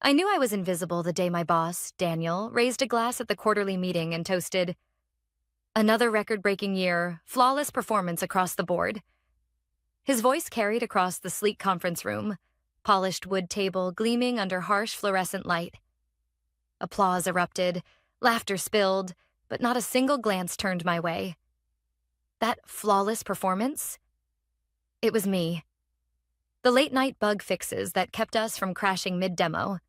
I knew I was invisible the day my boss, Daniel, raised a glass at the quarterly meeting and toasted, "Another record-breaking year, flawless performance across the board." His voice carried across the sleek conference room, polished wood table gleaming under harsh fluorescent light. Applause erupted, laughter spilled, but not a single glance turned my way. That flawless performance? It was me. The late-night bug fixes that kept us from crashing mid-demo.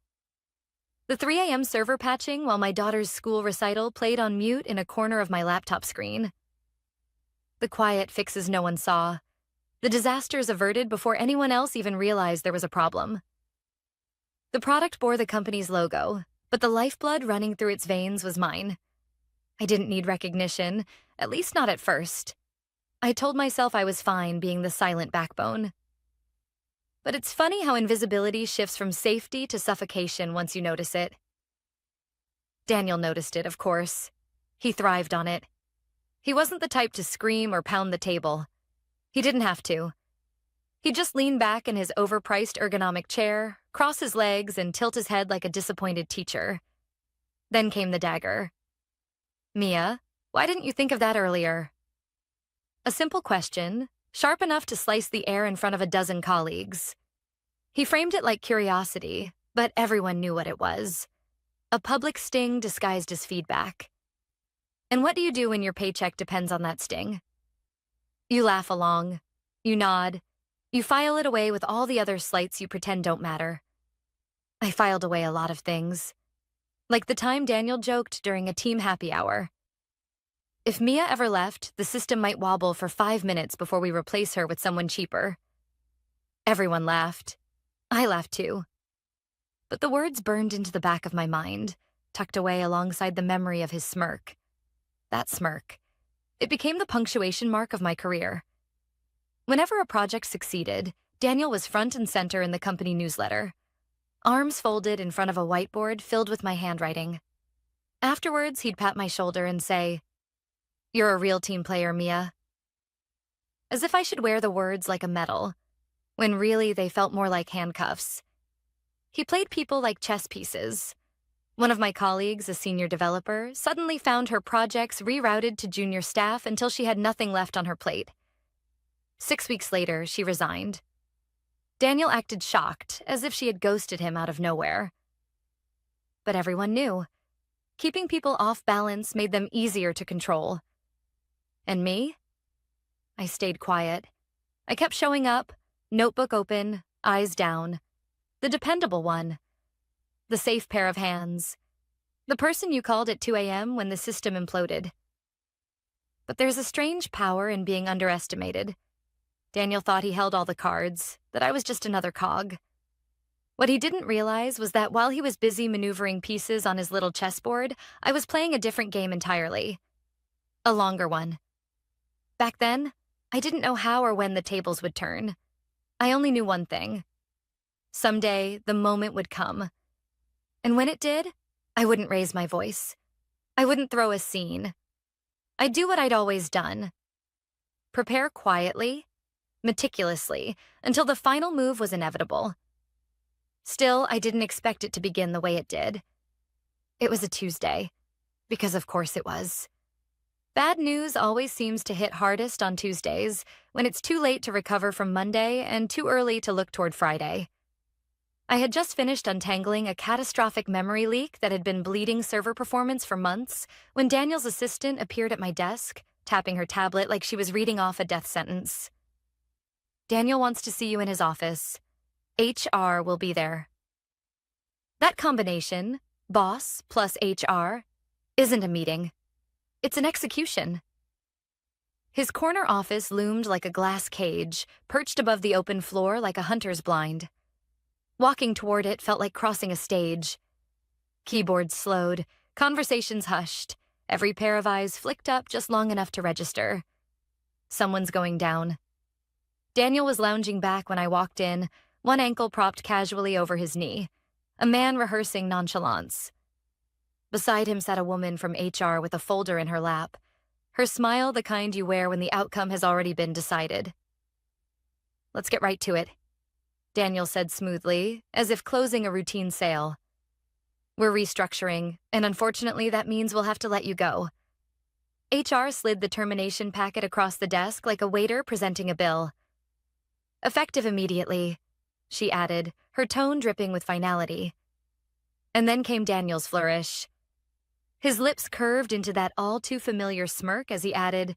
The 3 a.m. server patching while my daughter's school recital played on mute in a corner of my laptop screen. The quiet fixes no one saw. The disasters averted before anyone else even realized there was a problem. The product bore the company's logo, but the lifeblood running through its veins was mine. I didn't need recognition, at least not at first. I told myself I was fine being the silent backbone. But it's funny how invisibility shifts from safety to suffocation once you notice it. Daniel noticed it, of course. He thrived on it. He wasn't the type to scream or pound the table. He didn't have to. He'd just lean back in his overpriced ergonomic chair, cross his legs, and tilt his head like a disappointed teacher. Then came the dagger. "Mia, why didn't you think of that earlier?" A simple question, sharp enough to slice the air in front of a dozen colleagues. He framed it like curiosity, but everyone knew what it was. A public sting disguised as feedback. And what do you do when your paycheck depends on that sting? You laugh along. You nod. You file it away with all the other slights you pretend don't matter. I filed away a lot of things. Like the time Daniel joked during a team happy hour. If Mia ever left, the system might wobble for 5 minutes before we replace her with someone cheaper. Everyone laughed. I laughed too. But the words burned into the back of my mind, tucked away alongside the memory of his smirk. That smirk. It became the punctuation mark of my career. Whenever a project succeeded, Daniel was front and center in the company newsletter, arms folded in front of a whiteboard filled with my handwriting. Afterwards, he'd pat my shoulder and say, "You're a real team player, Mia." As if I should wear the words like a medal, when really they felt more like handcuffs. He played people like chess pieces. One of my colleagues, a senior developer, suddenly found her projects rerouted to junior staff until she had nothing left on her plate. 6 weeks later, she resigned. Daniel acted shocked, as if she had ghosted him out of nowhere. But everyone knew. Keeping people off balance made them easier to control. And me? I stayed quiet. I kept showing up, notebook open, eyes down. The dependable one. The safe pair of hands. The person you called at 2 a.m. when the system imploded. But there's a strange power in being underestimated. Daniel thought he held all the cards, that I was just another cog. What he didn't realize was that while he was busy maneuvering pieces on his little chessboard, I was playing a different game entirely. A longer one. Back then, I didn't know how or when the tables would turn. I only knew one thing. Someday, the moment would come. And when it did, I wouldn't raise my voice. I wouldn't throw a scene. I'd do what I'd always done. Prepare quietly, meticulously, until the final move was inevitable. Still, I didn't expect it to begin the way it did. It was a Tuesday, because of course it was. Bad news always seems to hit hardest on Tuesdays, when it's too late to recover from Monday and too early to look toward Friday. I had just finished untangling a catastrophic memory leak that had been bleeding server performance for months when Daniel's assistant appeared at my desk, tapping her tablet like she was reading off a death sentence. "Daniel wants to see you in his office. HR will be there." That combination, boss plus HR, isn't a meeting. It's an execution. His corner office loomed like a glass cage, perched above the open floor like a hunter's blind. Walking toward it felt like crossing a stage. Keyboards slowed, conversations hushed, every pair of eyes flicked up just long enough to register. Someone's going down. Daniel was lounging back when I walked in, one ankle propped casually over his knee, a man rehearsing nonchalance. Beside him sat a woman from HR with a folder in her lap, her smile the kind you wear when the outcome has already been decided. "Let's get right to it," Daniel said smoothly, as if closing a routine sale. We're restructuring, and unfortunately that means we'll have to let you go. HR slid the termination packet across the desk like a waiter presenting a bill. Effective immediately, she added, her tone dripping with finality. And then came Daniel's flourish. His lips curved into that all-too-familiar smirk as he added,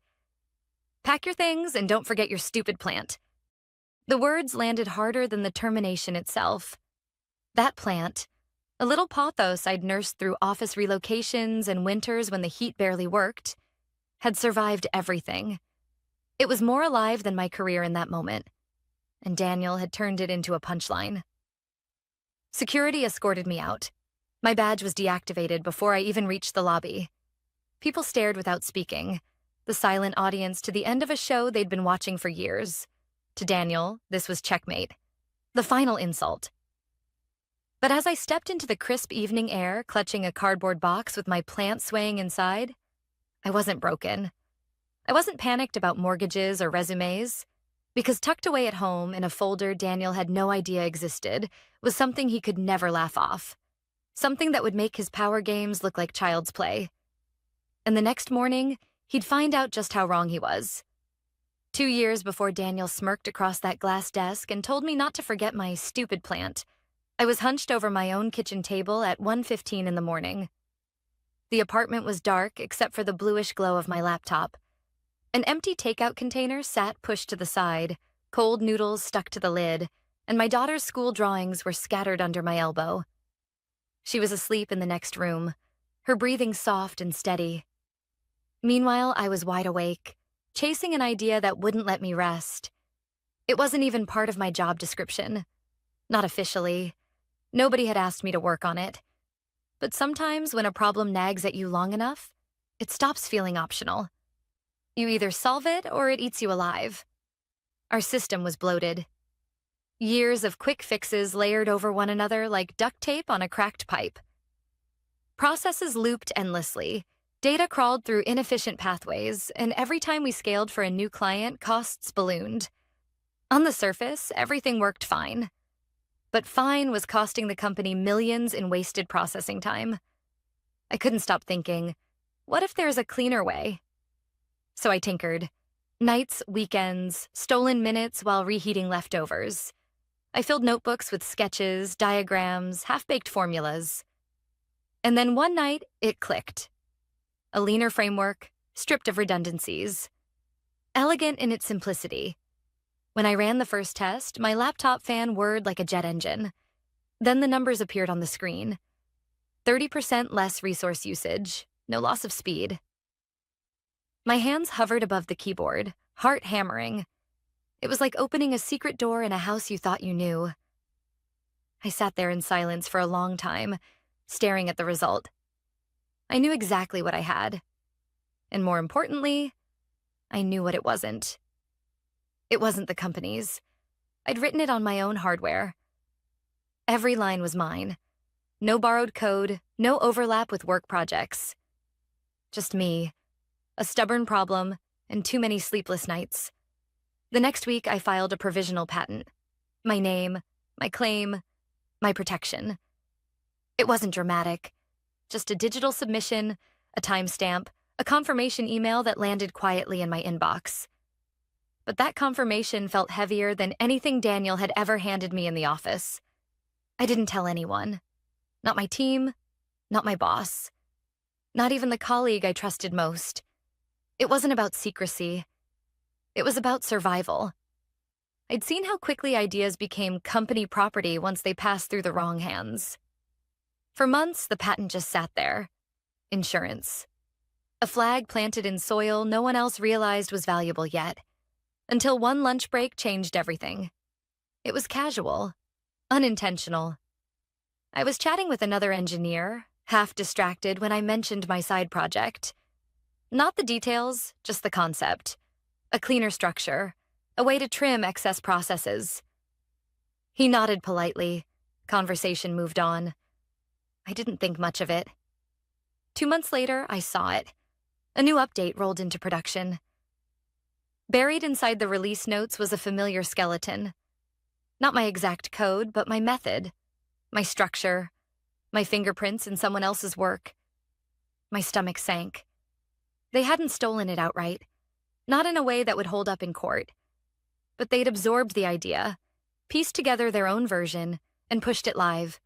"Pack your things and don't forget your stupid plant." The words landed harder than the termination itself. That plant, a little pothos I'd nursed through office relocations and winters when the heat barely worked, had survived everything. It was more alive than my career in that moment, and Daniel had turned it into a punchline. Security escorted me out. My badge was deactivated before I even reached the lobby. People stared without speaking, the silent audience to the end of a show they'd been watching for years. To Daniel, this was checkmate. The final insult. But as I stepped into the crisp evening air, clutching a cardboard box with my plant swaying inside, I wasn't broken. I wasn't panicked about mortgages or resumes, because tucked away at home in a folder Daniel had no idea existed was something he could never laugh off, something that would make his power games look like child's play. And the next morning, he'd find out just how wrong he was. 2 years before Daniel smirked across that glass desk and told me not to forget my stupid plant, I was hunched over my own kitchen table at 1:15 in the morning. The apartment was dark except for the bluish glow of my laptop. An empty takeout container sat pushed to the side, cold noodles stuck to the lid, and my daughter's school drawings were scattered under my elbow. She was asleep in the next room, her breathing soft and steady. Meanwhile, I was wide awake, chasing an idea that wouldn't let me rest. It wasn't even part of my job description. Not officially. Nobody had asked me to work on it. But sometimes when a problem nags at you long enough, it stops feeling optional. You either solve it or it eats you alive. Our system was bloated. Years of quick fixes layered over one another like duct tape on a cracked pipe. Processes looped endlessly. Data crawled through inefficient pathways, and every time we scaled for a new client, costs ballooned. On the surface, everything worked fine. But fine was costing the company millions in wasted processing time. I couldn't stop thinking, what if there's a cleaner way? So I tinkered. Nights, weekends, stolen minutes while reheating leftovers. I filled notebooks with sketches, diagrams, half-baked formulas. And then one night, it clicked. A leaner framework, stripped of redundancies. Elegant in its simplicity. When I ran the first test, my laptop fan whirred like a jet engine. Then the numbers appeared on the screen. 30% less resource usage, no loss of speed. My hands hovered above the keyboard, heart hammering. It was like opening a secret door in a house you thought you knew. I sat there in silence for a long time, staring at the result. I knew exactly what I had. And more importantly, I knew what it wasn't. It wasn't the company's. I'd written it on my own hardware. Every line was mine. No borrowed code, no overlap with work projects. Just me, a stubborn problem, and too many sleepless nights. The next week, I filed a provisional patent. My name, my claim, my protection. It wasn't dramatic. Just a digital submission, a timestamp, a confirmation email that landed quietly in my inbox. But that confirmation felt heavier than anything Daniel had ever handed me in the office. I didn't tell anyone. Not my team, not my boss. Not even the colleague I trusted most. It wasn't about secrecy. It was about survival. I'd seen how quickly ideas became company property once they passed through the wrong hands. For months, the patent just sat there. Insurance. A flag planted in soil no one else realized was valuable yet. Until one lunch break changed everything. It was casual, unintentional. I was chatting with another engineer, half distracted when I mentioned my side project. Not the details, just the concept. A cleaner structure, a way to trim excess processes. He nodded politely. Conversation moved on. I didn't think much of it. 2 months later, I saw it. A new update rolled into production. Buried inside the release notes was a familiar skeleton. Not my exact code, but my method, my structure, my fingerprints in someone else's work. My stomach sank. They hadn't stolen it outright, not in a way that would hold up in court, but they'd absorbed the idea, pieced together their own version, and pushed it live.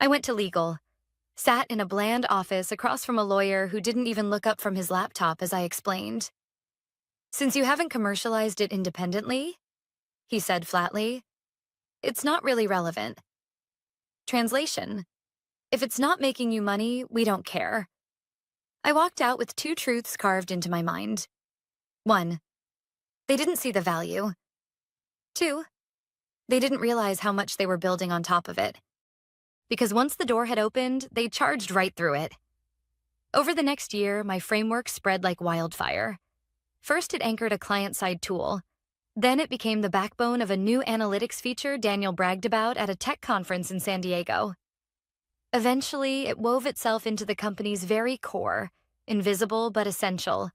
I went to legal, sat in a bland office across from a lawyer who didn't even look up from his laptop as I explained. "Since you haven't commercialized it independently," he said flatly, "it's not really relevant." Translation: if it's not making you money, we don't care. I walked out with two truths carved into my mind. 1. They didn't see the value. 2. They didn't realize how much they were building on top of it. Because once the door had opened, they charged right through it. Over the next year, my framework spread like wildfire. First, it anchored a client-side tool. Then it became the backbone of a new analytics feature Daniel bragged about at a tech conference in San Diego. Eventually, it wove itself into the company's very core, invisible but essential,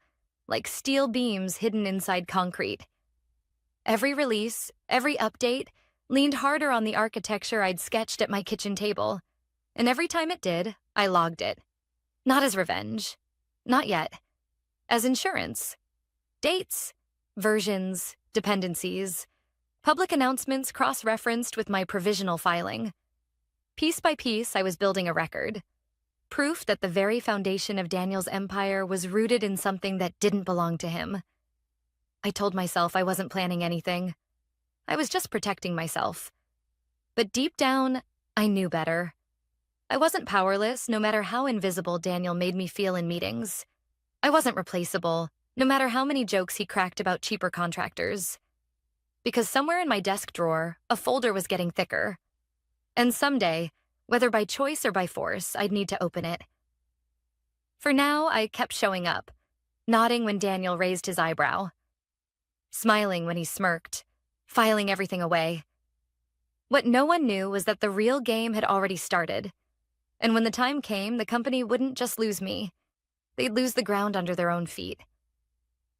like steel beams hidden inside concrete. Every release, every update, leaned harder on the architecture I'd sketched at my kitchen table, and every time it did, I logged it. Not as revenge. Not yet. As insurance. Dates, versions, dependencies, public announcements cross-referenced with my provisional filing. Piece by piece, I was building a record. Proof that the very foundation of Daniel's empire was rooted in something that didn't belong to him. I told myself I wasn't planning anything. I was just protecting myself. But deep down, I knew better. I wasn't powerless, no matter how invisible Daniel made me feel in meetings. I wasn't replaceable, no matter how many jokes he cracked about cheaper contractors. Because somewhere in my desk drawer, a folder was getting thicker. And someday, whether by choice or by force, I'd need to open it. For now, I kept showing up, nodding when Daniel raised his eyebrow, smiling when he smirked, filing everything away. What no one knew was that the real game had already started. And when the time came, the company wouldn't just lose me. They'd lose the ground under their own feet.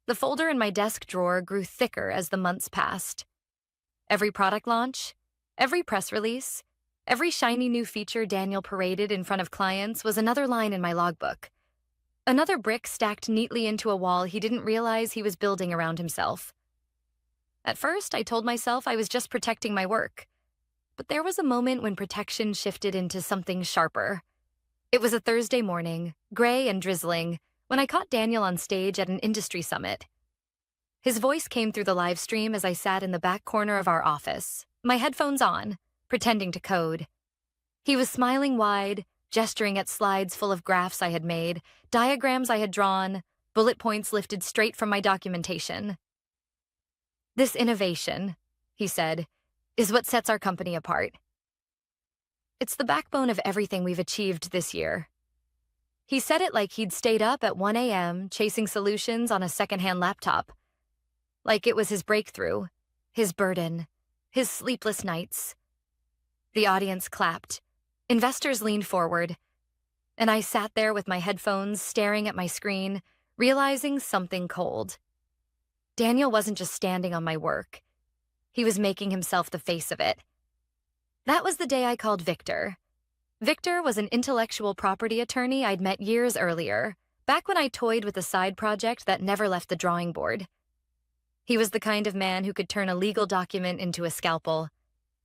The folder in my desk drawer grew thicker as the months passed. Every product launch, every press release, every shiny new feature Daniel paraded in front of clients was another line in my logbook. Another brick stacked neatly into a wall he didn't realize he was building around himself. At first, I told myself I was just protecting my work. But there was a moment when protection shifted into something sharper. It was a Thursday morning, gray and drizzling, when I caught Daniel on stage at an industry summit. His voice came through the live stream as I sat in the back corner of our office, my headphones on, pretending to code. He was smiling wide, gesturing at slides full of graphs I had made, diagrams I had drawn, bullet points lifted straight from my documentation. "This innovation," he said, "is what sets our company apart. It's the backbone of everything we've achieved this year." He said it like he'd stayed up at 1 a.m. chasing solutions on a secondhand laptop. Like it was his breakthrough, his burden, his sleepless nights. The audience clapped. Investors leaned forward. And I sat there with my headphones staring at my screen, realizing something cold. Daniel wasn't just standing on my work. He was making himself the face of it. That was the day I called Victor. Victor was an intellectual property attorney I'd met years earlier, back when I toyed with a side project that never left the drawing board. He was the kind of man who could turn a legal document into a scalpel.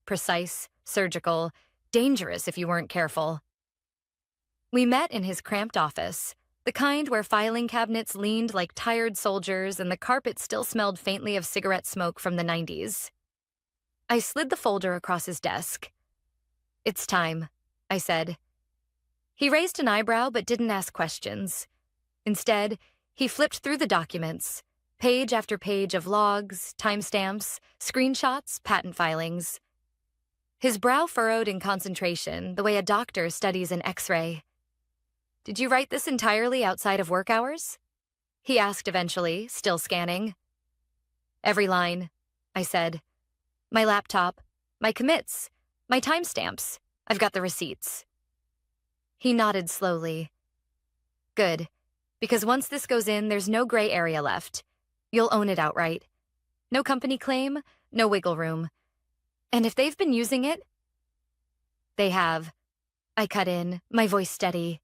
Precise, surgical, dangerous if you weren't careful. We met in his cramped office, the kind where filing cabinets leaned like tired soldiers and the carpet still smelled faintly of cigarette smoke from the 90s. I slid the folder across his desk. "It's time," I said. He raised an eyebrow but didn't ask questions. Instead, he flipped through the documents, page after page of logs, timestamps, screenshots, patent filings. His brow furrowed in concentration, the way a doctor studies an X-ray. "Did you write this entirely outside of work hours?" he asked eventually, still scanning. "Every line," I said. "My laptop, my commits, my timestamps. I've got the receipts." He nodded slowly. "Good, because once this goes in, there's no gray area left. You'll own it outright. No company claim, no wiggle room. And if they've been using it..." "They have," I cut in, my voice steady.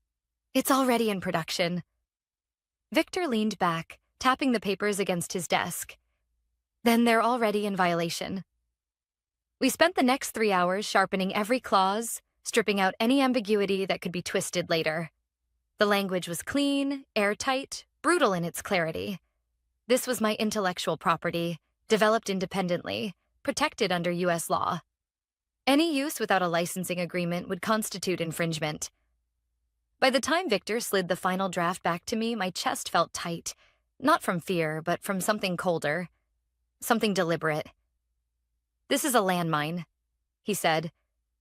It's already in production. Victor leaned back, tapping the papers against his desk. Then they're already in violation. We spent the next 3 hours sharpening every clause, stripping out any ambiguity that could be twisted later. The language was clean, airtight, brutal in its clarity. This was my intellectual property, developed independently, protected under U.S. law. Any use without a licensing agreement would constitute infringement. By the time Victor slid the final draft back to me, my chest felt tight, not from fear, but from something colder, something deliberate. This is a landmine, he said.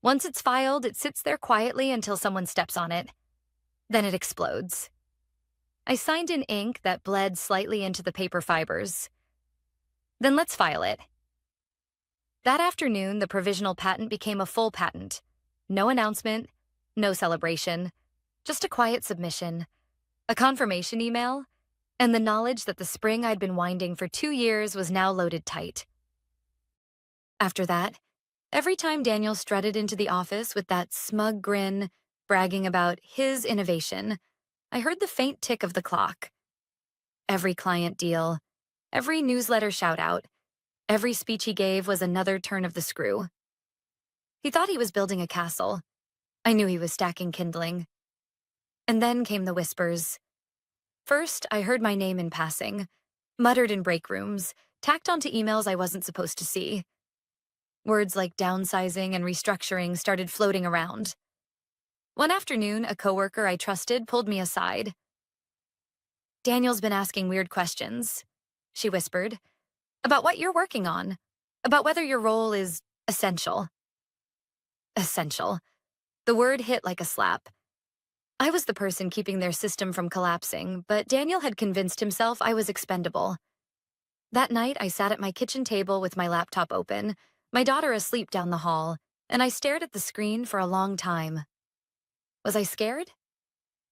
Once it's filed, it sits there quietly until someone steps on it. Then it explodes. I signed in ink that bled slightly into the paper fibers. Then let's file it. That afternoon, the provisional patent became a full patent. No announcement, no celebration, just a quiet submission, a confirmation email, and the knowledge that the spring I'd been winding for 2 years was now loaded tight. After that, every time Daniel strutted into the office with that smug grin, bragging about his innovation, I heard the faint tick of the clock. Every client deal, every newsletter shout-out, every speech he gave was another turn of the screw. He thought he was building a castle. I knew he was stacking kindling. And then came the whispers. First, I heard my name in passing, muttered in break rooms, tacked onto emails I wasn't supposed to see. Words like downsizing and restructuring started floating around. One afternoon, a coworker I trusted pulled me aside. "Daniel's been asking weird questions," she whispered, "about what you're working on, about whether your role is essential." Essential. The word hit like a slap. I was the person keeping their system from collapsing, but Daniel had convinced himself I was expendable. That night, I sat at my kitchen table with my laptop open, my daughter asleep down the hall, and I stared at the screen for a long time. Was I scared?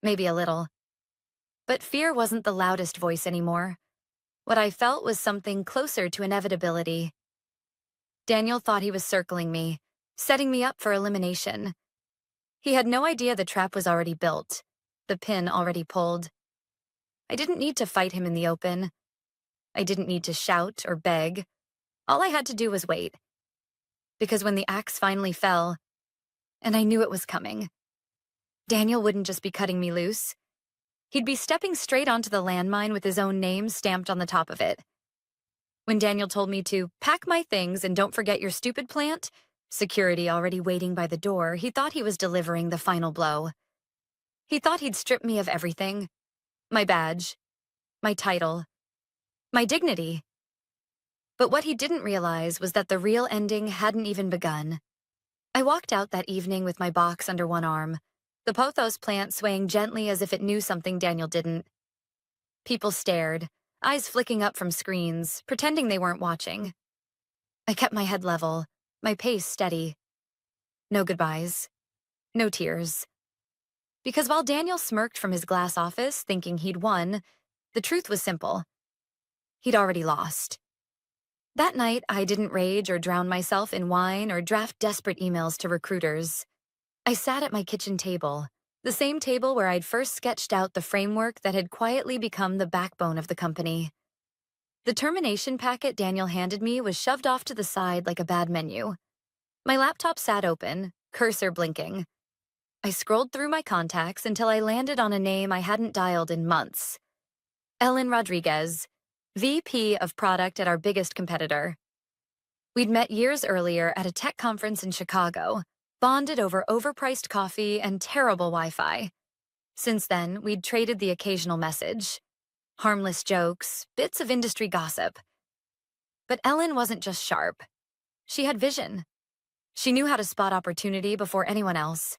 Maybe a little. But fear wasn't the loudest voice anymore. What I felt was something closer to inevitability. Daniel thought he was circling me, setting me up for elimination. He had no idea the trap was already built, the pin already pulled. I didn't need to fight him in the open. I didn't need to shout or beg. All I had to do was wait. Because when the axe finally fell, and I knew it was coming, Daniel wouldn't just be cutting me loose. He'd be stepping straight onto the landmine with his own name stamped on the top of it. When Daniel told me to pack my things and don't forget your stupid plant, security already waiting by the door, he thought he was delivering the final blow. He thought he'd strip me of everything. My badge, my title, my dignity. But what he didn't realize was that the real ending hadn't even begun. I walked out that evening with my box under one arm, the pothos plant swaying gently as if it knew something Daniel didn't. People stared, eyes flicking up from screens, pretending they weren't watching. I kept my head level, my pace steady. No goodbyes. No tears. Because while Daniel smirked from his glass office, thinking he'd won, the truth was simple. He'd already lost. That night, I didn't rage or drown myself in wine or draft desperate emails to recruiters. I sat at my kitchen table, the same table where I'd first sketched out the framework that had quietly become the backbone of the company. The termination packet Daniel handed me was shoved off to the side like a bad menu. My laptop sat open, cursor blinking. I scrolled through my contacts until I landed on a name I hadn't dialed in months. Ellen Rodriguez, VP of Product at our biggest competitor. We'd met years earlier at a tech conference in Chicago, bonded over overpriced coffee and terrible Wi-Fi. Since then, we'd traded the occasional message. Harmless jokes, bits of industry gossip. But Ellen wasn't just sharp. She had vision. She knew how to spot opportunity before anyone else.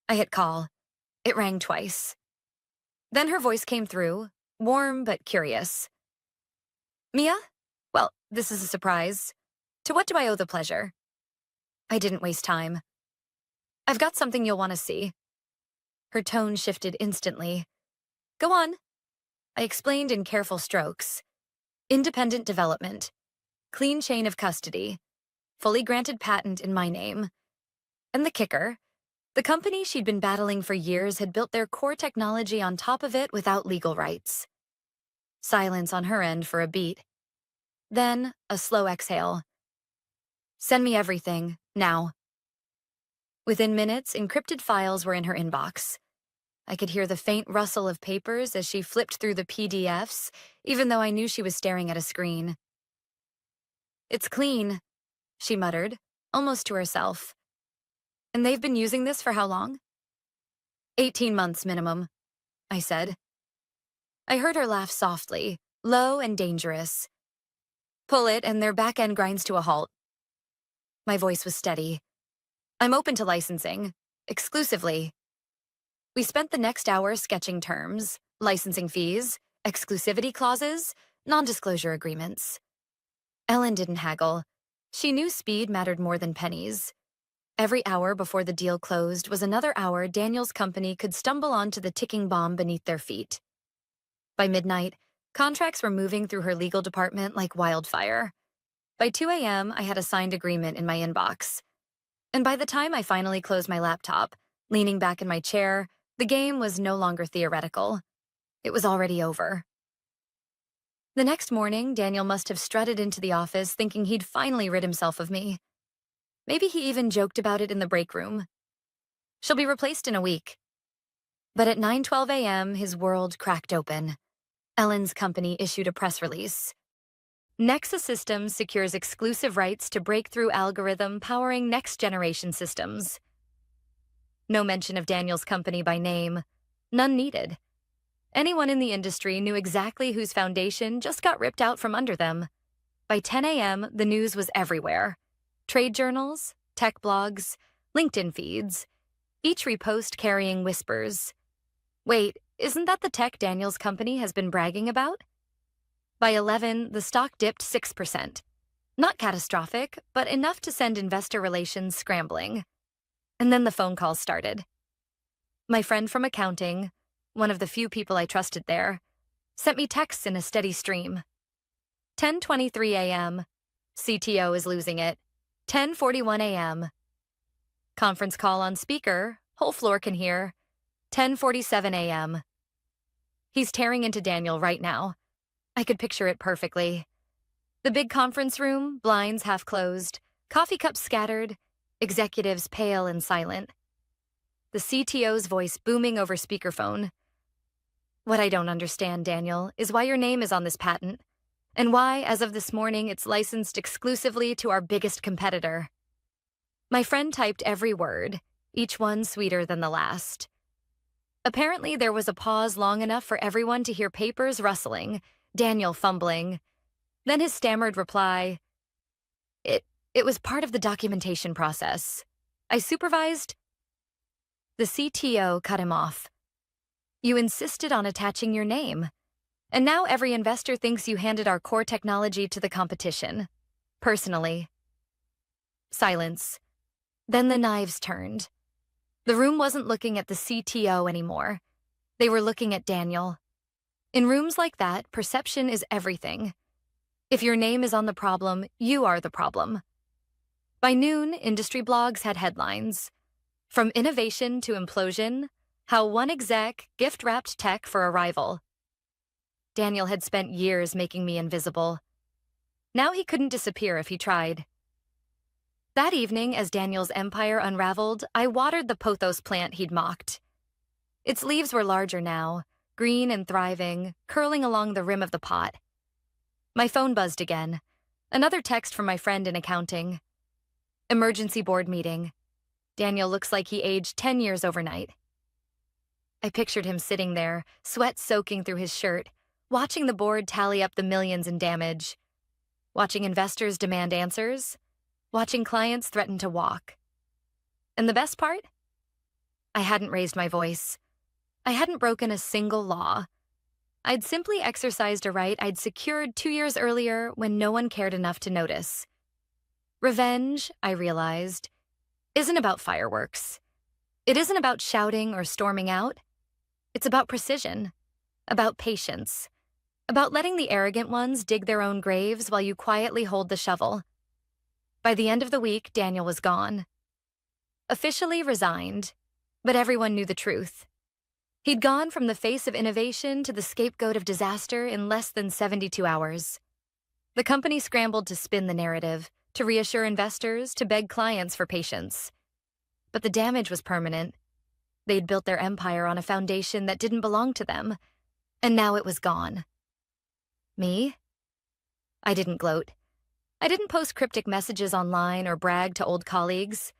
I hit call. It rang twice. Then her voice came through, warm but curious. "Mia? Well, this is a surprise. To what do I owe the pleasure?" I didn't waste time. "I've got something you'll want to see." Her tone shifted instantly. "Go on." I explained in careful strokes. Independent development. Clean chain of custody. Fully granted patent in my name. And the kicker, The company she'd been battling for years had built their core technology on top of it without legal rights. Silence on her end for a beat. Then, a slow exhale. Send me everything, now. Within minutes, encrypted files were in her inbox. I could hear the faint rustle of papers as she flipped through the PDFs, even though I knew she was staring at a screen. It's clean, she muttered, almost to herself. And they've been using this for how long? 18 months minimum, I said. I heard her laugh softly, low and dangerous. Pull it and their back end grinds to a halt. My voice was steady. I'm open to licensing, exclusively. We spent the next hour sketching terms, licensing fees, exclusivity clauses, non-disclosure agreements. Ellen didn't haggle. She knew speed mattered more than pennies. Every hour before the deal closed was another hour Daniel's company could stumble onto the ticking bomb beneath their feet. By midnight, contracts were moving through her legal department like wildfire. By 2 a.m., I had a signed agreement in my inbox. And by the time I finally closed my laptop, leaning back in my chair, the game was no longer theoretical. It was already over. The next morning, Daniel must have strutted into the office thinking he'd finally rid himself of me. Maybe he even joked about it in the break room. She'll be replaced in a week. But at 9:12 a.m., his world cracked open. Ellen's company issued a press release. Nexus Systems secures exclusive rights to breakthrough algorithm powering next-generation systems. No mention of Daniel's company by name. None needed. Anyone in the industry knew exactly whose foundation just got ripped out from under them. By 10 a.m., the news was everywhere. Trade journals, tech blogs, LinkedIn feeds, each repost carrying whispers. Wait, isn't that the tech Daniel's company has been bragging about? By 11, the stock dipped 6%. Not catastrophic, but enough to send investor relations scrambling. And then the phone calls started. My friend from accounting, one of the few people I trusted there, sent me texts in a steady stream. 10:23 a.m. CTO is losing it. 10:41 a.m. Conference call on speaker, whole floor can hear. 10:47 a.m. He's tearing into Daniel right now. I could picture it perfectly. The big conference room, blinds half closed, coffee cups scattered, executives pale and silent. The CTO's voice booming over speakerphone. What I don't understand, Daniel, is why your name is on this patent, and why, as of this morning, it's licensed exclusively to our biggest competitor. My friend typed every word, each one sweeter than the last. Apparently, there was a pause long enough for everyone to hear papers rustling, Daniel fumbling. Then his stammered reply, It was part of the documentation process. I supervised. The CTO cut him off. You insisted on attaching your name. And now every investor thinks you handed our core technology to the competition. Personally. Silence. Then the knives turned. The room wasn't looking at the CTO anymore. They were looking at Daniel. In rooms like that, perception is everything. If your name is on the problem, you are the problem. By noon, industry blogs had headlines. From innovation to implosion, how one exec gift-wrapped tech for a rival. Daniel had spent years making me invisible. Now he couldn't disappear if he tried. That evening, as Daniel's empire unraveled, I watered the pothos plant he'd mocked. Its leaves were larger now, green and thriving, curling along the rim of the pot. My phone buzzed again. Another text from my friend in accounting. Emergency board meeting. Daniel looks like he aged 10 years overnight. I pictured him sitting there, sweat soaking through his shirt, watching the board tally up the millions in damage. Watching investors demand answers. Watching clients threaten to walk. And the best part? I hadn't raised my voice. I hadn't broken a single law. I'd simply exercised a right I'd secured 2 years earlier when no one cared enough to notice. Revenge, I realized, isn't about fireworks. It isn't about shouting or storming out. It's about precision, about patience, about letting the arrogant ones dig their own graves while you quietly hold the shovel. By the end of the week, Daniel was gone. Officially resigned, But everyone knew the truth. He'd gone from the face of innovation to the scapegoat of disaster in less than 72 hours. The company scrambled to spin the narrative, to reassure investors, to beg clients for patience. But the damage was permanent. They'd built their empire on a foundation that didn't belong to them, and now it was gone. Me? I didn't gloat. I didn't post cryptic messages online or brag to old colleagues.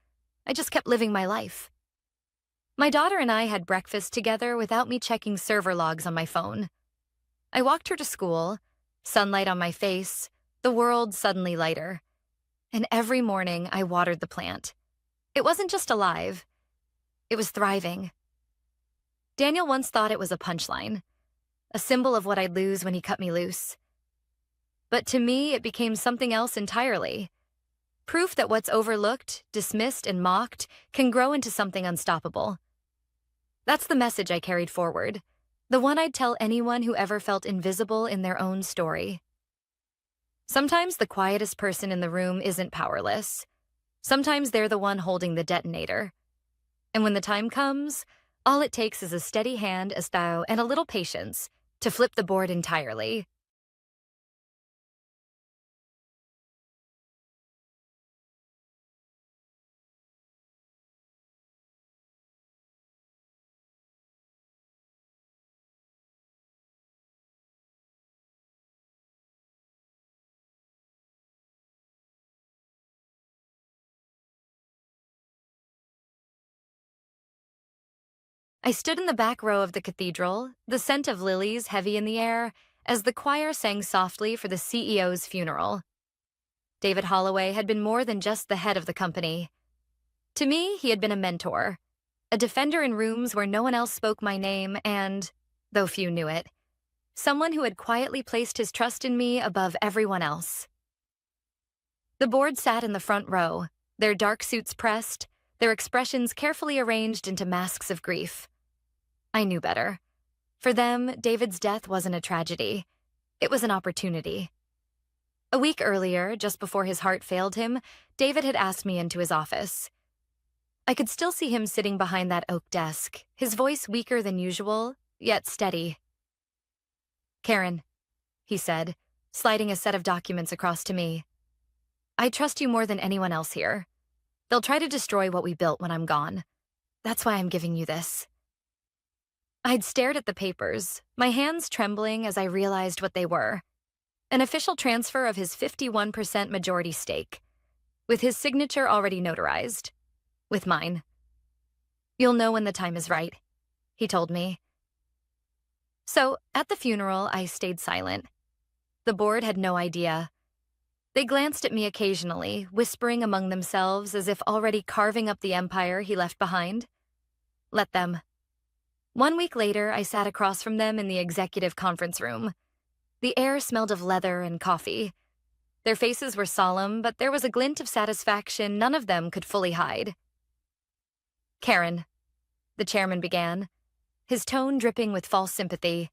I just kept living my life. My daughter and I had breakfast together without me checking server logs on my phone. I walked her to school, sunlight on my face, the world suddenly lighter. And every morning I watered the plant. It wasn't just alive, it was thriving. Daniel once thought it was a punchline, a symbol of what I'd lose when he cut me loose. But to me, it became something else entirely. Proof that what's overlooked, dismissed, and mocked can grow into something unstoppable. That's the message I carried forward, the one I'd tell anyone who ever felt invisible in their own story. Sometimes the quietest person in the room isn't powerless. Sometimes they're the one holding the detonator. And when the time comes, all it takes is a steady hand, a style, and a little patience to flip the board entirely. I stood in the back row of the cathedral, the scent of lilies heavy in the air, as the choir sang softly for the CEO's funeral. David Holloway had been more than just the head of the company. To me, he had been a mentor, a defender in rooms where no one else spoke my name and, though few knew it, someone who had quietly placed his trust in me above everyone else. The board sat in the front row, their dark suits pressed, their expressions carefully arranged into masks of grief. I knew better. For them, David's death wasn't a tragedy. It was an opportunity. A week earlier, just before his heart failed him, David had asked me into his office. I could still see him sitting behind that oak desk, his voice weaker than usual, yet steady. "Karen," he said, sliding a set of documents across to me. "I trust you more than anyone else here. They'll try to destroy what we built when I'm gone. That's why I'm giving you this." I'd stared at the papers, my hands trembling as I realized what they were. An official transfer of his 51% majority stake, with his signature already notarized. With mine. "You'll know when the time is right," he told me. So, at the funeral, I stayed silent. The board had no idea. They glanced at me occasionally, whispering among themselves as if already carving up the empire he left behind. Let them. 1 week later, I sat across from them in the executive conference room. The air smelled of leather and coffee. Their faces were solemn, but there was a glint of satisfaction none of them could fully hide. "Karen," the chairman began, his tone dripping with false sympathy.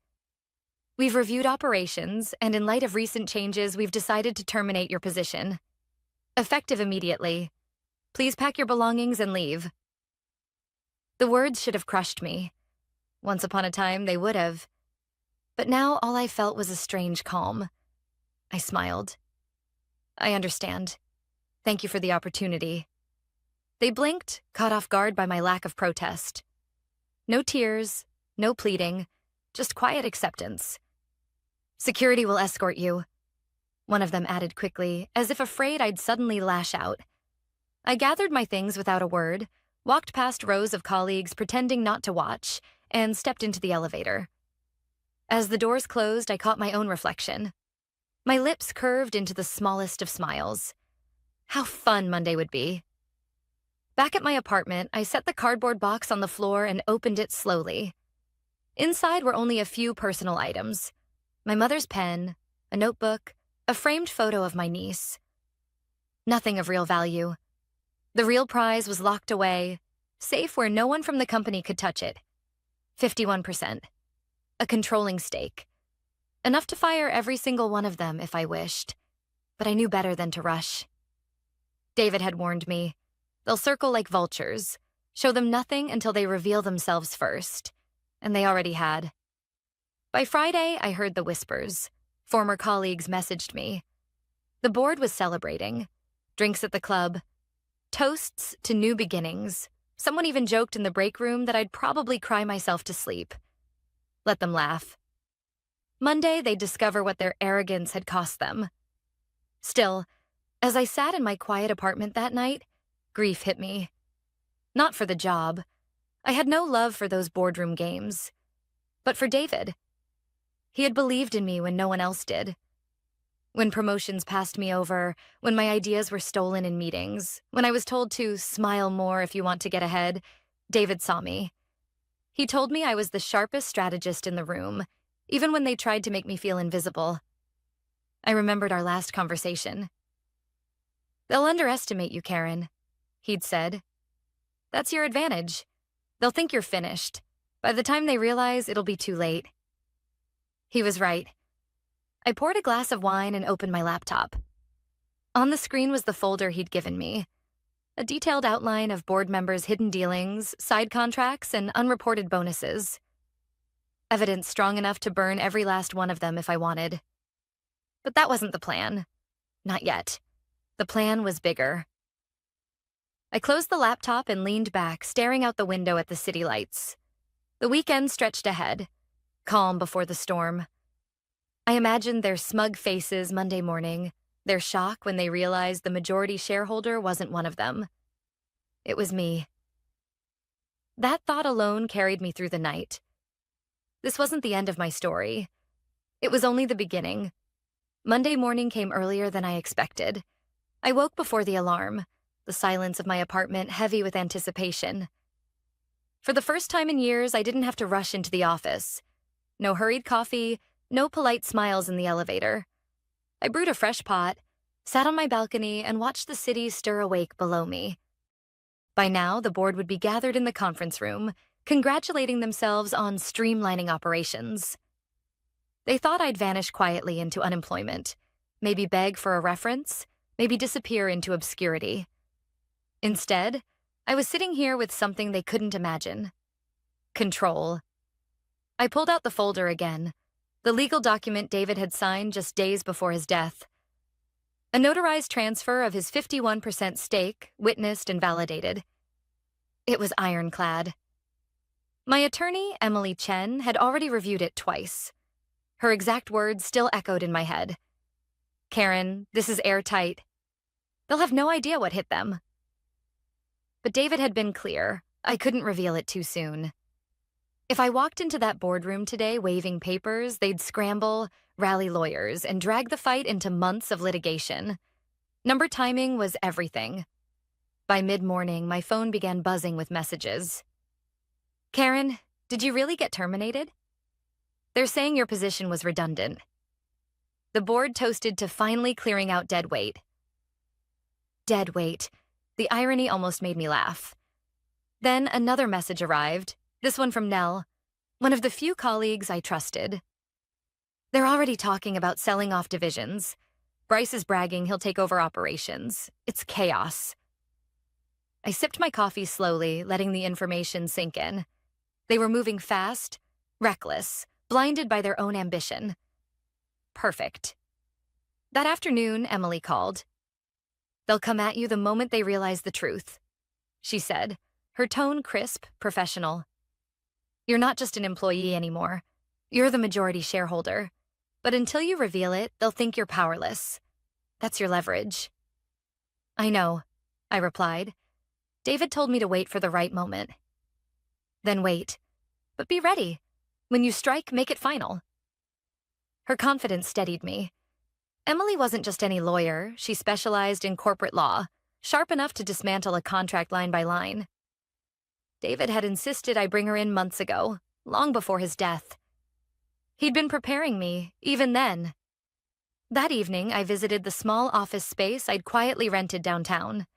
"We've reviewed operations, and in light of recent changes, we've decided to terminate your position. Effective immediately. Please pack your belongings and leave." The words should have crushed me. Once upon a time, they would have. But now all I felt was a strange calm. I smiled. "I understand. Thank you for the opportunity." They blinked, caught off guard by my lack of protest. No tears, no pleading, just quiet acceptance. "Security will escort you," one of them added quickly, as if afraid I'd suddenly lash out. I gathered my things without a word, walked past rows of colleagues pretending not to watch, and stepped into the elevator. As the doors closed, I caught my own reflection. My lips curved into the smallest of smiles. How fun Monday would be. Back at my apartment, I set the cardboard box on the floor and opened it slowly. Inside were only a few personal items. My mother's pen, a notebook, a framed photo of my niece. Nothing of real value. The real prize was locked away, safe where no one from the company could touch it. 51%. A controlling stake. Enough to fire every single one of them if I wished. But I knew better than to rush. David had warned me. They'll circle like vultures, Show them nothing until they reveal themselves first. And they already had. By Friday, I heard the whispers. Former colleagues messaged me. The board was celebrating. Drinks at the club. Toasts to new beginnings. Someone even joked in the break room that I'd probably cry myself to sleep. Let them laugh. Monday, they'd discover what their arrogance had cost them. Still, as I sat in my quiet apartment that night, grief hit me. Not for the job. I had no love for those boardroom games. But for David. He had believed in me when no one else did. When promotions passed me over, when my ideas were stolen in meetings, when I was told to smile more if you want to get ahead, David saw me. He told me I was the sharpest strategist in the room, even when they tried to make me feel invisible. I remembered our last conversation. "They'll underestimate you, Karen," he'd said. "That's your advantage. They'll think you're finished. By the time they realize, it'll be too late." He was right. I poured a glass of wine and opened my laptop. On the screen was the folder he'd given me. A detailed outline of board members' hidden dealings, side contracts, and unreported bonuses. Evidence strong enough to burn every last one of them if I wanted. But that wasn't the plan. Not yet. The plan was bigger. I closed the laptop and leaned back, staring out the window at the city lights. The weekend stretched ahead, calm before the storm. I imagined their smug faces Monday morning, their shock when they realized the majority shareholder wasn't one of them. It was me. That thought alone carried me through the night. This wasn't the end of my story. It was only the beginning. Monday morning came earlier than I expected. I woke before the alarm, the silence of my apartment heavy with anticipation. For the first time in years, I didn't have to rush into the office. No hurried coffee, no polite smiles in the elevator. I brewed a fresh pot, sat on my balcony, and watched the city stir awake below me. By now, the board would be gathered in the conference room, congratulating themselves on streamlining operations. They thought I'd vanish quietly into unemployment, maybe beg for a reference, maybe disappear into obscurity. Instead, I was sitting here with something they couldn't imagine. Control. I pulled out the folder again, the legal document David had signed just days before his death. A notarized transfer of his 51% stake, witnessed and validated. It was ironclad. My attorney, Emily Chen, had already reviewed it twice. Her exact words still echoed in my head. "Karen, this is airtight. They'll have no idea what hit them." But David had been clear. I couldn't reveal it too soon. If I walked into that boardroom today waving papers, they'd scramble, rally lawyers, and drag the fight into months of litigation. Number timing was everything. By mid-morning, my phone began buzzing with messages. "Karen, did you really get terminated? They're saying your position was redundant." The board toasted to finally clearing out dead weight. Dead weight. The irony almost made me laugh. Then another message arrived, this one from Nell, one of the few colleagues I trusted. "They're already talking about selling off divisions. Bryce is bragging he'll take over operations. It's chaos." I sipped my coffee slowly, letting the information sink in. They were moving fast, reckless, blinded by their own ambition. Perfect. That afternoon, Emily called. "They'll come at you the moment they realize the truth," she said, her tone crisp, professional. "You're not just an employee anymore. You're the majority shareholder. But until you reveal it, they'll think you're powerless. That's your leverage." "I know," I replied. "David told me to wait for the right moment." "Then wait. But be ready. When you strike, make it final." Her confidence steadied me. Emily wasn't just any lawyer. She specialized in corporate law, sharp enough to dismantle a contract line by line. David had insisted I bring her in months ago, long before his death. He'd been preparing me, even then. That evening, I visited the small office space I'd quietly rented downtown.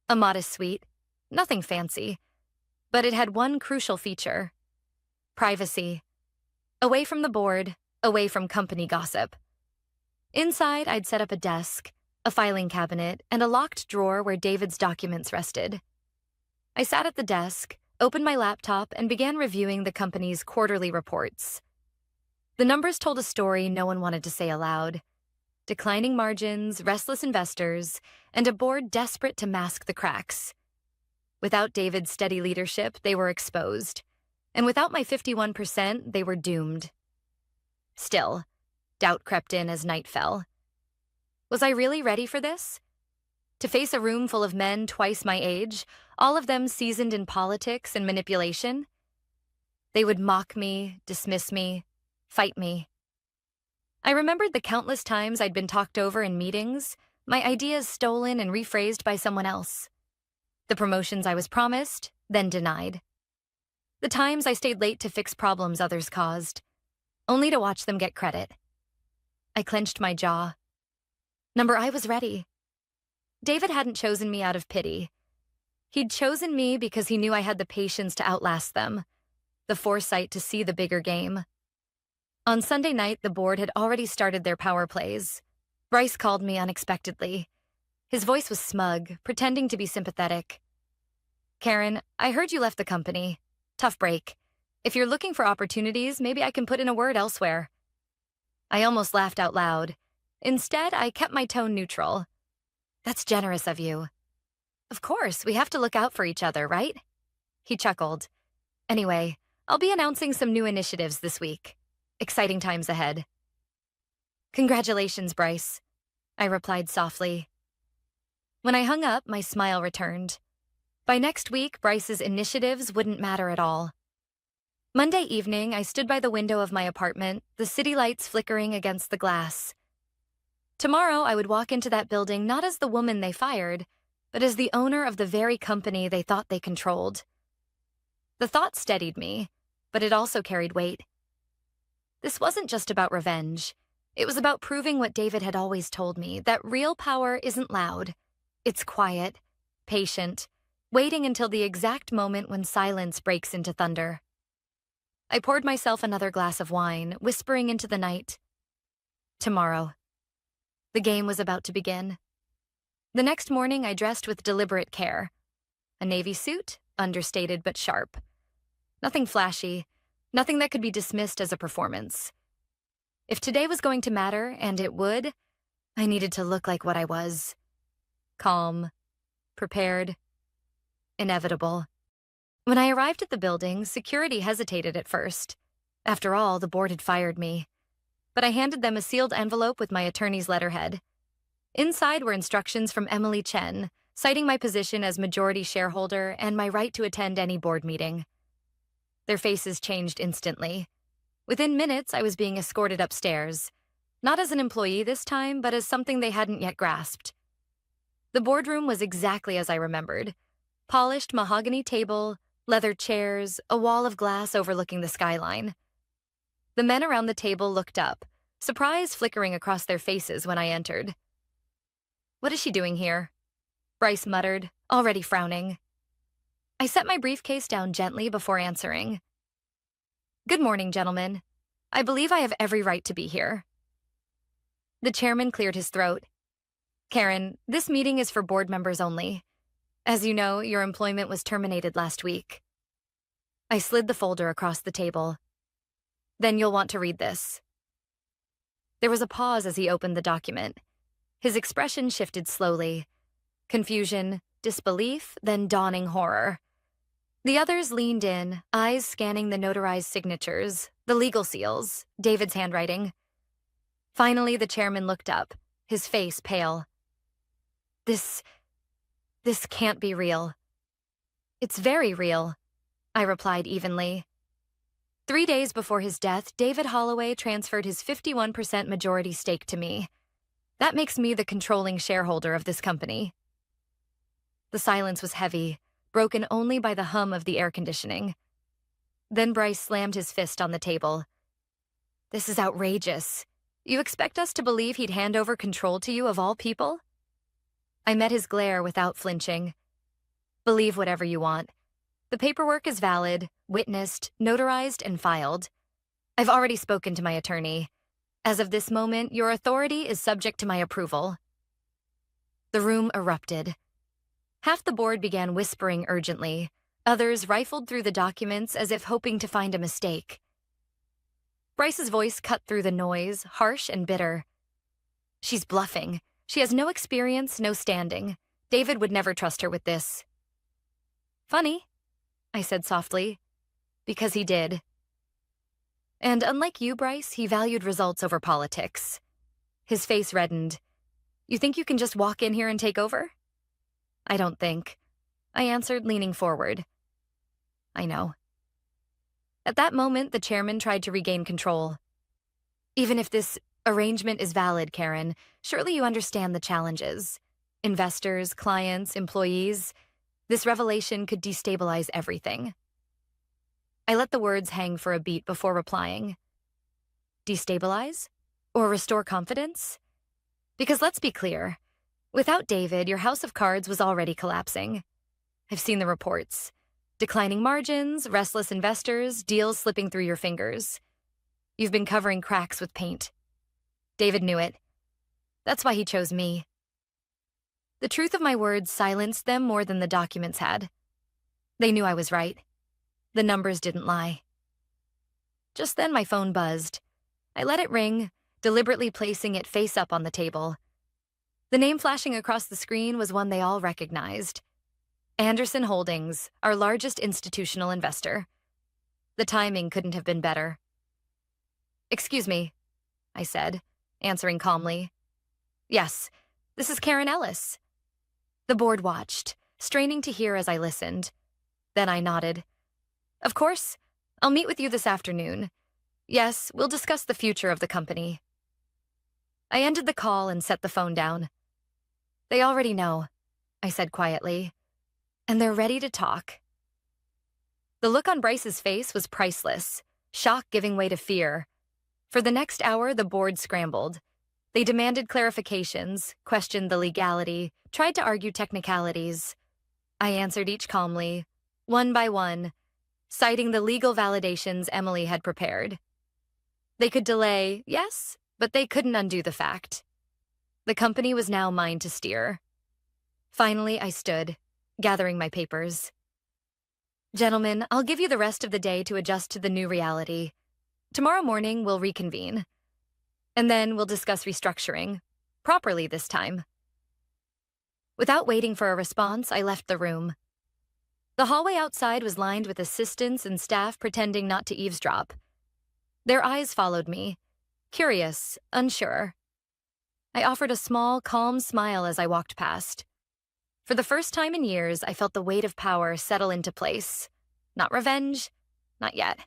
A modest suite, nothing fancy, but it had one crucial feature: privacy. Away from the board, away from company gossip. Inside, I'd set up a desk, a filing cabinet, and a locked drawer where David's documents rested. I sat at the desk, opened my laptop, and began reviewing the company's quarterly reports. The numbers told a story no one wanted to say aloud. Declining margins, restless investors, and a board desperate to mask the cracks. Without David's steady leadership, they were exposed. And without my 51%, they were doomed. Still, doubt crept in as night fell. Was I really ready for this? To face a room full of men twice my age, all of them seasoned in politics and manipulation? They would mock me, dismiss me, fight me. I remembered the countless times I'd been talked over in meetings, my ideas stolen and rephrased by someone else. The promotions I was promised, then denied. The times I stayed late to fix problems others caused, only to watch them get credit. I clenched my jaw. I was ready. David hadn't chosen me out of pity. He'd chosen me because he knew I had the patience to outlast them, the foresight to see the bigger game. On Sunday night, the board had already started their power plays. Bryce called me unexpectedly. His voice was smug, pretending to be sympathetic. "Karen, I heard you left the company. Tough break. If you're looking for opportunities, maybe I can put in a word elsewhere." I almost laughed out loud. Instead, I kept my tone neutral. "That's generous of you." "Of course, we have to look out for each other, right?" He chuckled. "Anyway, I'll be announcing some new initiatives this week. Exciting times ahead." "Congratulations, Bryce," I replied softly. When I hung up, my smile returned. By next week, Bryce's initiatives wouldn't matter at all. Monday evening, I stood by the window of my apartment, the city lights flickering against the glass. Tomorrow, I would walk into that building not as the woman they fired, but as the owner of the very company they thought they controlled. The thought steadied me, but it also carried weight. This wasn't just about revenge. It was about proving what David had always told me, that real power isn't loud. It's quiet, patient, waiting until the exact moment when silence breaks into thunder. I poured myself another glass of wine, whispering into the night. Tomorrow. The game was about to begin. The next morning, I dressed with deliberate care. A navy suit, understated but sharp. Nothing flashy, nothing that could be dismissed as a performance. If today was going to matter, and it would, I needed to look like what I was. Calm, prepared, inevitable. When I arrived at the building, security hesitated at first. After all, the board had fired me. But I handed them a sealed envelope with my attorney's letterhead. Inside were instructions from Emily Chen, citing my position as majority shareholder and my right to attend any board meeting. Their faces changed instantly. Within minutes, I was being escorted upstairs, not as an employee this time, but as something they hadn't yet grasped. The boardroom was exactly as I remembered. Polished mahogany table, leather chairs, a wall of glass overlooking the skyline. The men around the table looked up, surprise flickering across their faces when I entered. "What is she doing here?" Bryce muttered, already frowning. I set my briefcase down gently before answering. "Good morning, gentlemen. I believe I have every right to be here." The chairman cleared his throat. "Karen, this meeting is for board members only. As you know, your employment was terminated last week." I slid the folder across the table. "Then you'll want to read this." There was a pause as he opened the document. His expression shifted slowly. Confusion, disbelief, then dawning horror. The others leaned in, eyes scanning the notarized signatures, the legal seals, David's handwriting. Finally, the chairman looked up, his face pale. This can't be real." "It's very real," I replied evenly. 3 days before his death, David Holloway transferred his 51% majority stake to me. That makes me the controlling shareholder of this company. The silence was heavy, broken only by the hum of the air conditioning. Then Bryce slammed his fist on the table. "This is outrageous. You expect us to believe he'd hand over control to you of all people?" I met his glare without flinching. "Believe whatever you want. The paperwork is valid, witnessed, notarized, and filed. I've already spoken to my attorney. As of this moment, your authority is subject to my approval." The room erupted. Half the board began whispering urgently. Others rifled through the documents as if hoping to find a mistake. Bryce's voice cut through the noise, harsh and bitter. She's bluffing. She has no experience, no standing. David would never trust her with this. Funny, I said softly, because he did. And unlike you, Bryce, he valued results over politics. His face reddened. You think you can just walk in here and take over? I don't think, I answered, leaning forward. I know. At that moment, the chairman tried to regain control. Even if this arrangement is valid, Karen, surely you understand the challenges. Investors, clients, employees. This revelation could destabilize everything. I let the words hang for a beat before replying. Destabilize? Or restore confidence? Because let's be clear, without David, your house of cards was already collapsing. I've seen the reports. Declining margins, restless investors, deals slipping through your fingers. You've been covering cracks with paint. David knew it. That's why he chose me. The truth of my words silenced them more than the documents had. They knew I was right. The numbers didn't lie. Just then my phone buzzed. I let it ring, deliberately placing it face up on the table. The name flashing across the screen was one they all recognized. Anderson Holdings, our largest institutional investor. The timing couldn't have been better. Excuse me, I said, answering calmly. Yes, this is Karen Ellis. The board watched, straining to hear as I listened. Then I nodded. Of course, I'll meet with you this afternoon. Yes, we'll discuss the future of the company. I ended the call and set the phone down. They already know, I said quietly, and they're ready to talk. The look on Bryce's face was priceless, shock giving way to fear. For the next hour, the board scrambled. They demanded clarifications, questioned the legality, tried to argue technicalities. I answered each calmly, one by one, citing the legal validations Emily had prepared. They could delay, yes, but they couldn't undo the fact. The company was now mine to steer. Finally, I stood, gathering my papers. Gentlemen, I'll give you the rest of the day to adjust to the new reality. Tomorrow morning, we'll reconvene. And then we'll discuss restructuring, properly this time. Without waiting for a response, I left the room. The hallway outside was lined with assistants and staff pretending not to eavesdrop. Their eyes followed me, curious, unsure. I offered a small, calm smile as I walked past. For the first time in years, I felt the weight of power settle into place. Not revenge, not yet.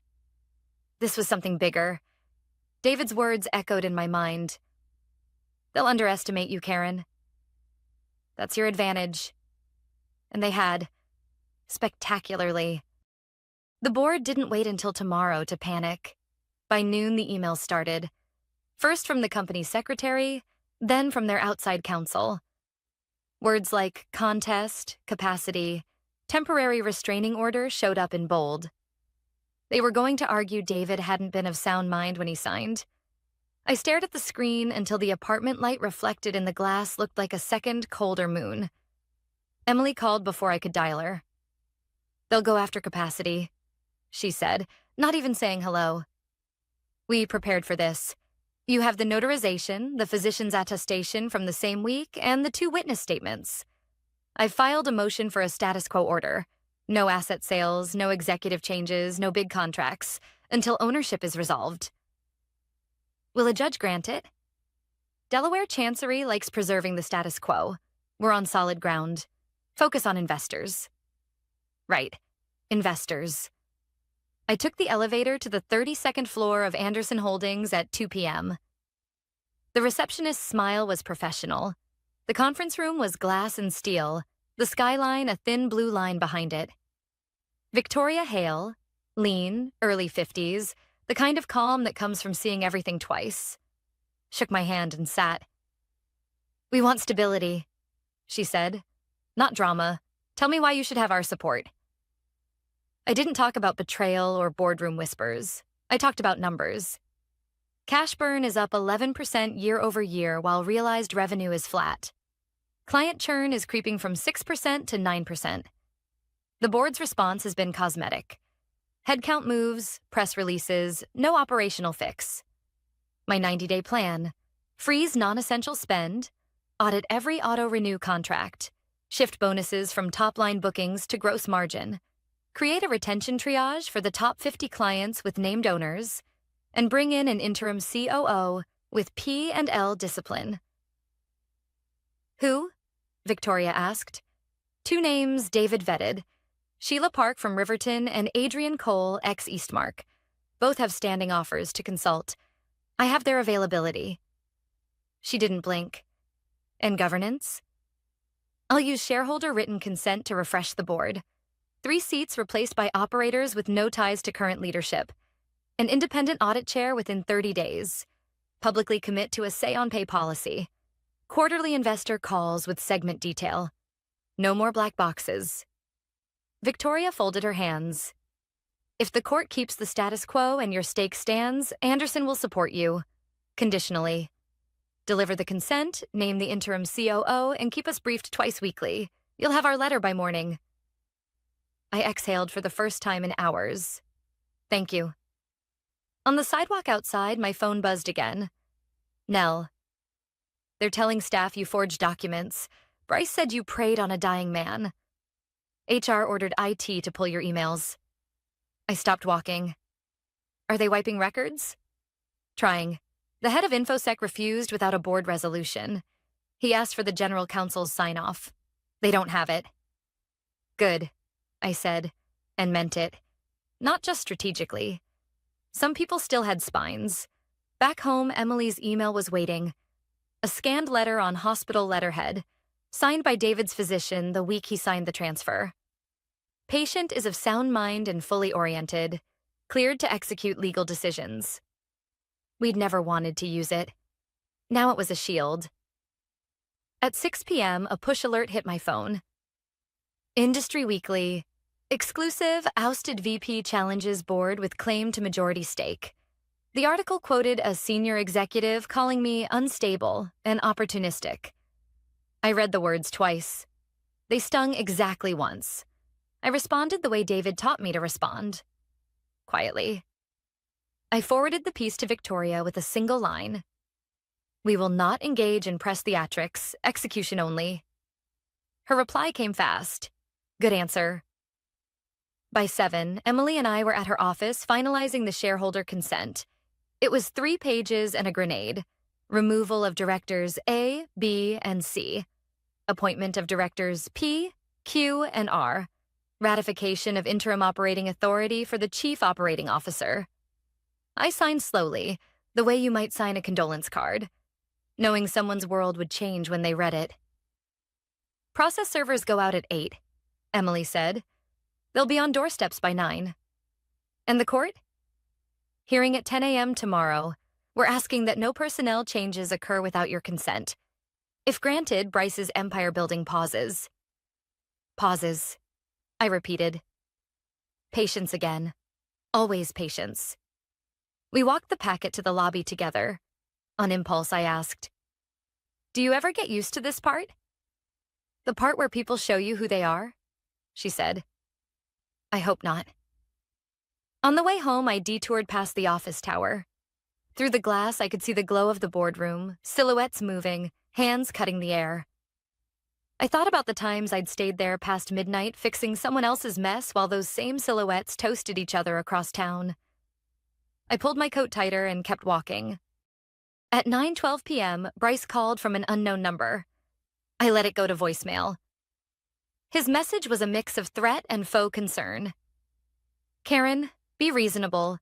This was something bigger. David's words echoed in my mind. They'll underestimate you, Karen. That's your advantage. And they had. Spectacularly. The board didn't wait until tomorrow to panic. By noon, the emails started. First from the company's secretary, then from their outside counsel. Words like contest, capacity, temporary restraining order showed up in bold. They were going to argue David hadn't been of sound mind when he signed. I stared at the screen until the apartment light reflected in the glass looked like a second, colder moon. Emily called before I could dial her. They'll go after capacity, she said, not even saying hello. We prepared for this. You have the notarization, the physician's attestation from the same week, and the 2 witness statements. I've filed a motion for a status quo order. No asset sales, no executive changes, no big contracts, until ownership is resolved. Will a judge grant it? Delaware Chancery likes preserving the status quo. We're on solid ground. Focus on investors. Right. Investors. I took the elevator to the 32nd floor of Anderson Holdings at 2 p.m. The receptionist's smile was professional. The conference room was glass and steel, the skyline a thin blue line behind it. Victoria Hale, lean, early 50s, the kind of calm that comes from seeing everything twice. Shook my hand and sat. We want stability, she said. Not drama. Tell me why you should have our support. I didn't talk about betrayal or boardroom whispers. I talked about numbers. Cash burn is up 11% year over year while realized revenue is flat. Client churn is creeping from 6% to 9%. The board's response has been cosmetic. Headcount moves, press releases, no operational fix. My 90-day plan: freeze non-essential spend, audit every auto-renew contract, shift bonuses from top-line bookings to gross margin, create a retention triage for the top 50 clients with named owners, and bring in an interim COO with P&L discipline. Who? Victoria asked. 2 names David vetted: Sheila Park from Riverton and Adrian Cole, ex-Eastmark. Both have standing offers to consult. I have their availability. She didn't blink. And governance? I'll use shareholder written consent to refresh the board. 3 seats replaced by operators with no ties to current leadership. An independent audit chair within 30 days. Publicly commit to a say-on-pay policy. Quarterly investor calls with segment detail. No more black boxes. Victoria folded her hands. If the court keeps the status quo and your stake stands, Anderson will support you. Conditionally. Deliver the consent, name the interim COO, and keep us briefed twice weekly. You'll have our letter by morning. I exhaled for the first time in hours. Thank you. On the sidewalk outside, my phone buzzed again. Nell. They're telling staff you forged documents. Bryce said you preyed on a dying man. HR ordered IT to pull your emails. I stopped walking. Are they wiping records? Trying. The head of InfoSec refused without a board resolution. He asked for the general counsel's sign-off. They don't have it. Good, I said, and meant it. Not just strategically. Some people still had spines. Back home, Emily's email was waiting. A scanned letter on hospital letterhead, signed by David's physician the week he signed the transfer. Patient is of sound mind and fully oriented, cleared to execute legal decisions. We'd never wanted to use it. Now it was a shield. At 6 p.m., a push alert hit my phone. Industry Weekly. Exclusive ousted VP challenges board with claim to majority stake. The article quoted a senior executive calling me unstable and opportunistic. I read the words twice. They stung exactly once. I responded the way David taught me to respond. Quietly. I forwarded the piece to Victoria with a single line. We will not engage in press theatrics, execution only. Her reply came fast. Good answer. By 7, Emily and I were at her office finalizing the shareholder consent. It was 3 pages and a grenade. Removal of directors A, B, and C. Appointment of directors P, Q, and R. Ratification of interim operating authority for the chief operating officer. I signed slowly, the way you might sign a condolence card, knowing someone's world would change when they read it. Process servers go out at 8, Emily said. They'll be on doorsteps by 9. And the court? Hearing at 10 a.m. tomorrow. We're asking that no personnel changes occur without your consent. If granted, Bryce's empire-building pauses. Pauses. I repeated. Patience again. Always patience. We walked the packet to the lobby together. On impulse, I asked, Do you ever get used to this part? The part where people show you who they are? She said. I hope not. On the way home, I detoured past the office tower. Through the glass, I could see the glow of the boardroom, silhouettes moving, hands cutting the air. I thought about the times I'd stayed there past midnight fixing someone else's mess while those same silhouettes toasted each other across town. I pulled my coat tighter and kept walking. At 9:12 p.m., Bryce called from an unknown number. I let it go to voicemail. His message was a mix of threat and faux concern. Karen, be reasonable.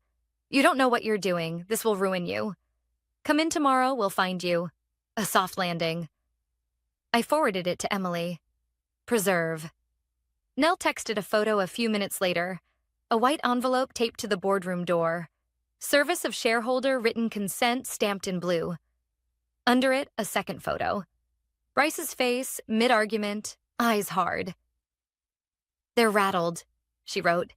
You don't know what you're doing. This will ruin you. Come in tomorrow, we'll find you. A soft landing. I forwarded it to Emily. Preserve. Nell texted a photo a few minutes later. A white envelope taped to the boardroom door. Service of shareholder written consent stamped in blue. Under it, a second photo. Bryce's face, mid-argument, eyes hard. They're rattled, she wrote.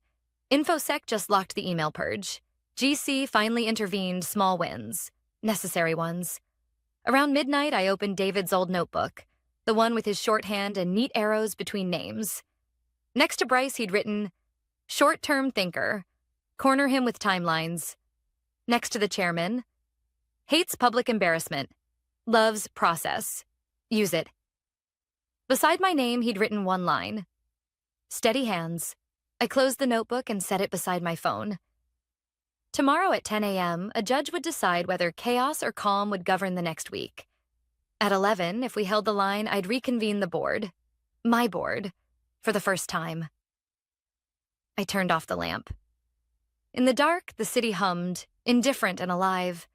InfoSec just locked the email purge. GC finally intervened, small wins. Necessary ones. Around midnight, I opened David's old notebook. the one with his shorthand and neat arrows between names. Next to Bryce, he'd written, "Short-term thinker. Corner him with timelines." Next to the chairman, "Hates public embarrassment. Loves process. Use it." Beside my name, he'd written one line, "Steady hands." I closed the notebook and set it beside my phone. Tomorrow at 10 a.m., a judge would decide whether chaos or calm would govern the next week. At 11, if we held the line, I'd reconvene the board. My board. For the first time. I turned off the lamp. In the dark, the city hummed, indifferent and alive.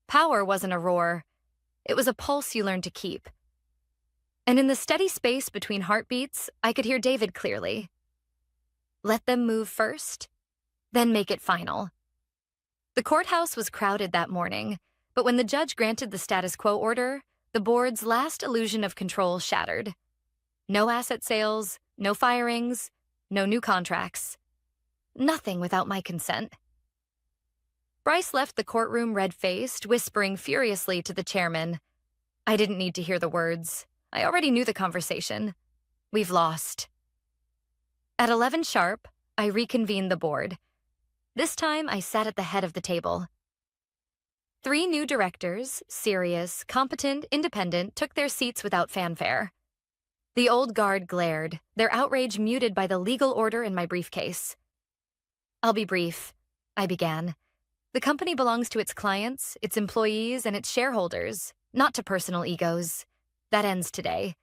Power wasn't a roar. It was a pulse you learned to keep. And in the steady space between heartbeats, I could hear David clearly. Let them move first, then make it final. The courthouse was crowded that morning, but when the judge granted the status quo order, the board's last illusion of control shattered. No asset sales, no firings, no new contracts. Nothing without my consent. Bryce left the courtroom red-faced, whispering furiously to the chairman. I didn't need to hear the words. I already knew the conversation. We've lost. At 11 sharp, I reconvened the board. This time, I sat at the head of the table. 3 new directors, serious, competent, independent, took their seats without fanfare. The old guard glared, their outrage muted by the legal order in my briefcase. I'll be brief, I began. The company belongs to its clients, its employees, and its shareholders, not to personal egos. That ends today.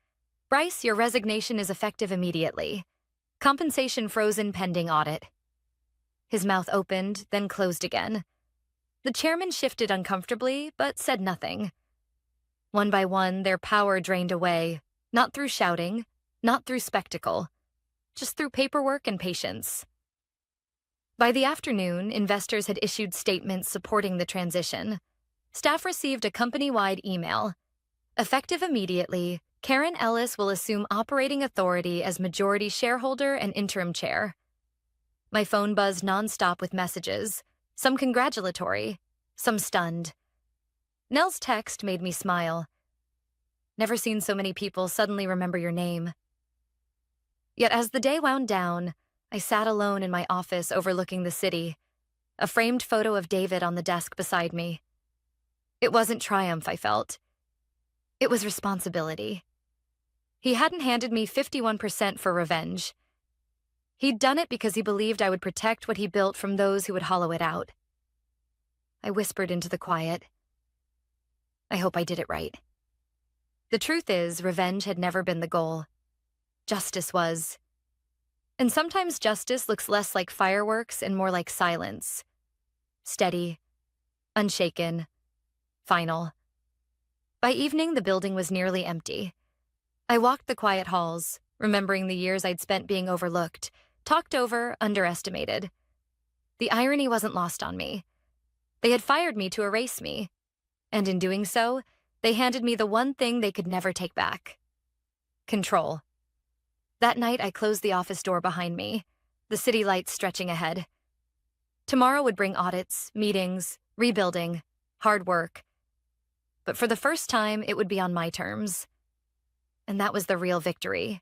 Bryce, your resignation is effective immediately. Compensation frozen pending audit. His mouth opened, then closed again. The chairman shifted uncomfortably, but said nothing. One by one, their power drained away, not through shouting, not through spectacle, just through paperwork and patience. By the afternoon, investors had issued statements supporting the transition. Staff received a company-wide email. Effective immediately, Karen Ellis will assume operating authority as majority shareholder and interim chair. My phone buzzed nonstop with messages, some congratulatory, some stunned. Nell's text made me smile. Never seen so many people suddenly remember your name. Yet as the day wound down, I sat alone in my office overlooking the city, a framed photo of David on the desk beside me. It wasn't triumph I felt. It was responsibility. He hadn't handed me 51% for revenge. He'd done it because he believed I would protect what he built from those who would hollow it out. I whispered into the quiet. I hope I did it right. The truth is, revenge had never been the goal. Justice was. And sometimes justice looks less like fireworks and more like silence. Steady, unshaken, final. By evening, the building was nearly empty. I walked the quiet halls, remembering the years I'd spent being overlooked, talked over, underestimated. The irony wasn't lost on me. They had fired me to erase me. And in doing so, they handed me the one thing they could never take back. Control. That night, I closed the office door behind me, the city lights stretching ahead. Tomorrow would bring audits, meetings, rebuilding, hard work. But for the first time, it would be on my terms. And that was the real victory.